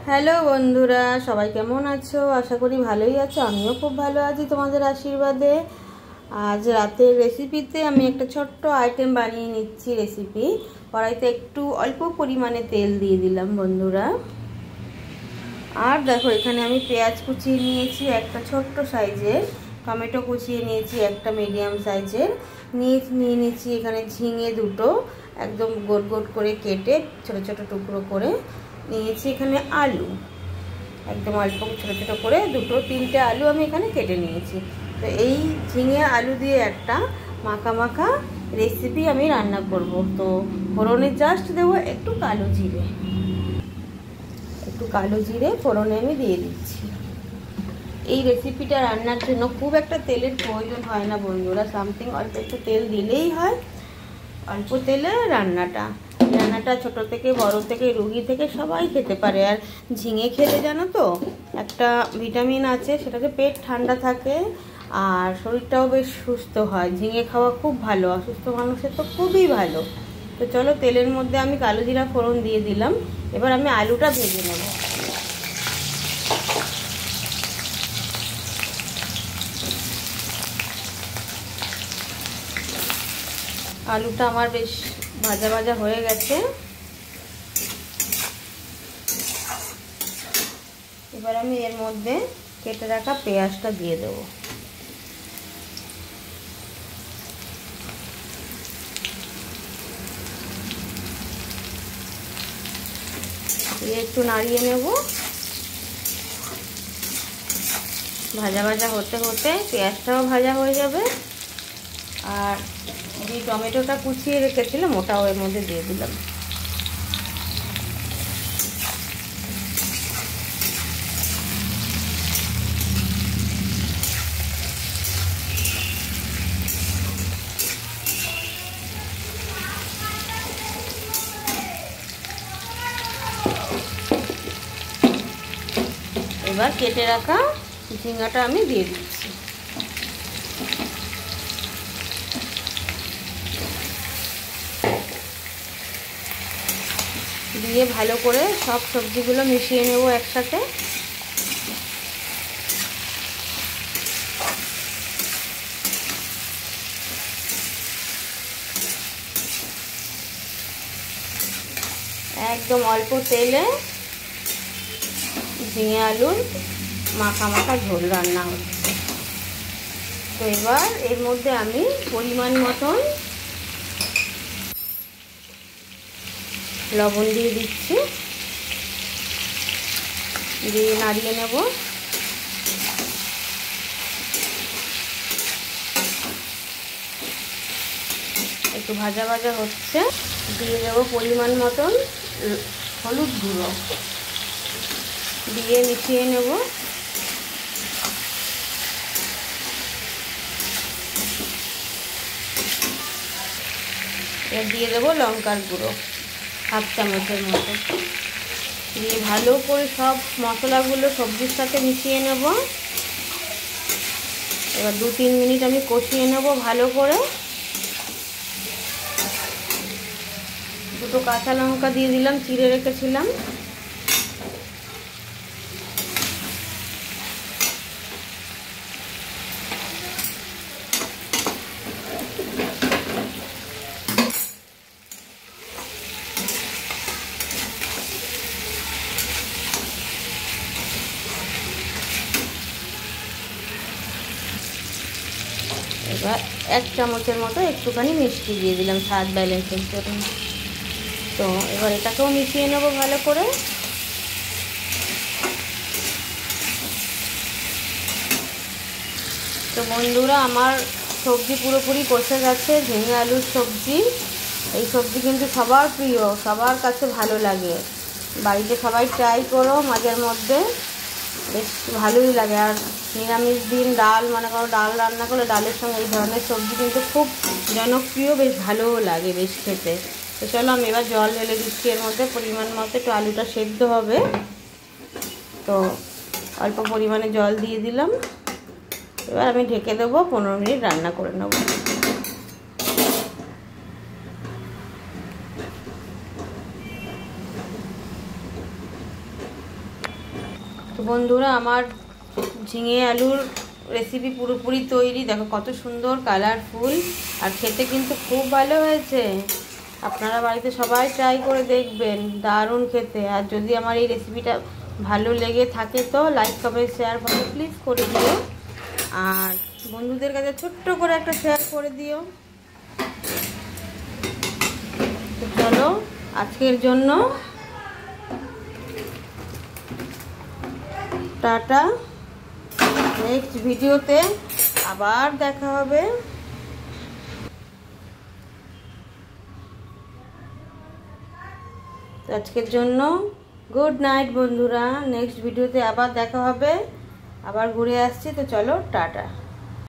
Hello বন্ধুরা, সবাই কেমন আছো? আশা করি ভালোই আছো। আমিও খুব ভালো আছি তোমাদের আশীর্বাদে। আজ রাতের রেসিপিতে আমি একটা ছোট্ট আইটেম বানিয়ে নিচ্ছি। রেসিপি কড়াইতে একটু অল্প পরিমাণে তেল দিয়ে দিলাম বন্ধুরা। আর দেখো, এখানে আমি পেঁয়াজ কুচিয়ে নিয়েছি একটা ছোট্ট সাইজের, টমেটো কুচিয়ে নিয়েছি একটা মিডিয়াম সাইজের, নিয়ে নিয়েছি এখানে ঝিঙে দুটো একদম গোল গোল করে কেটে ছোট ছোট টুকরো করে নিয়েছি। এখানে আলু একদম অল্প ছোট ছোট করে তিনটে আলু আমি এখানে কেটে নিয়েছি। তো এই ঝিঙে আলু দিয়ে একটা মাখা মাখা রেসিপি আমি রান্না করব। তো ফোড়নে জাস্ট দেবো একটু কালো জিরে ফোড়নে আমি দিয়ে দিচ্ছি। এই রেসিপিটা রান্নার জন্য খুব একটা তেলের প্রয়োজন হয় না বন্ধুরা, সামথিং অল্প একটু তেল দিলেই হয়। অল্প তেলে রান্নাটা ছোট থেকে বড় থেকে রুগী থেকে সবাই খেতে পারে। আর ঝিঙে খেলে জানো তো একটা ভিটামিন আছে, সেটাতে পেট ঠান্ডা থাকে আর শরীরটাও বেশ সুস্থ হয়। ঝিঙে খাওয়া খুব ভালো, অসুস্থ মানুষের তো খুবই ভালো। তো চলো, তেলের মধ্যে আমি কালো জিরা ফোড়ন দিয়ে দিলাম। এবার আমি আলুটা ভেজে নেব। আলুটা আমার বেশ ভাজা ভাজা হয়ে গেছে। এবার আমি এর মধ্যে কেটে রাখা পেঁয়াজটা দিয়ে দেবো। একটু নাড়িয়ে নেব। ভাজা ভাজা হতে হতে পেঁয়াজটাও ভাজা হয়ে যাবে। আর যে টমেটোটা কুচিয়ে রেখেছিলাম ওটাও এর মধ্যে দিয়ে দিলাম। এবার কেটে রাখা ঝিঙাটা আমি দিয়ে দিচ্ছি। দিয়ে ভালো করে সব সবজিগুলো মিশিয়ে নেব একসাথে। একদম অল্প তেলে ঝিঙে আলুর মাখা মাখা ঝোল রান্না হচ্ছে। তো এবার এর মধ্যে আমি পরিমাণ মতন লবণ দিয়ে দিচ্ছি, দিয়ে নাড়িয়ে নেব। একটু ভাজা ভাজা হচ্ছে, দিয়ে দেবো পরিমাণ মতন হলুদ গুঁড়ো, দিয়ে মিশিয়ে নেব। এবার দিয়ে দেবো লঙ্কার গুঁড়ো হাফ চামচের মতো, দিয়ে ভালো করে সব মশলাগুলো সবজির সাথে মিশিয়ে নেব। এবার 2-3 মিনিট আমি কষিয়ে নেব ভালো করে। দুটো কাঁচা লঙ্কা দিয়ে দিলাম, চিড়ে রেখেছিলাম। এবার 1 চামচের মতো একটুখানি মিষ্টি দিয়ে দিলাম স্বাদ ব্যালেন্সের জন্য। তো এবার এটাকেও মিশিয়ে নেব ভালো করে। তো বন্ধুরা, আমার সবজি পুরোপুরি কষে গেছে। ঝিঙে আলুর সবজি, এই সবজি কিন্তু সবার প্রিয়, সবার কাছে ভালো লাগে। বাড়িতে সবাই ট্রাই করো মাঝের মধ্যে, বেশ ভালোই লাগে। আর নিরামিষ দিন ডাল, মনে করো ডাল রান্না করলে ডালের সঙ্গে এই ধরনের সবজি কিন্তু খুব জনপ্রিয়, বেশ ভালোও লাগে বেশ খেতে। তো চলো, আমি এবার জল ঢেলে দিচ্ছি এর মধ্যে পরিমাণ মতো। একটু আলুটা সেদ্ধ হবে, তো অল্প পরিমাণে জল দিয়ে দিলাম। এবার আমি ঢেকে দেবো, 15 মিনিট রান্না করে নেব। তো বন্ধুরা, আমার ঝিঙে আলুর রেসিপি পুরোপুরি তৈরি। দেখো কত সুন্দর কালারফুল, আর খেতে কিন্তু খুব ভালো হয়েছে। আপনারা বাড়িতে সবাই ট্রাই করে দেখবেন, দারুণ খেতে। আর যদি আমার এই রেসিপিটা ভালো লেগে থাকে তো লাইক কমেন্ট শেয়ার করে প্লিজ করে দিও, আর বন্ধুদের কাছে ছোট্ট করে একটা শেয়ার করে দিও। তো চলো আজকের জন্য টাটা, নেক্সট ভিডিওতে আবার দেখা হবে। আজকের জন্য গুড নাইট বন্ধুরা, নেক্সট ভিডিওতে আবার দেখা হবে। আবার ঘুরে আসছি, তো চলো টাটা।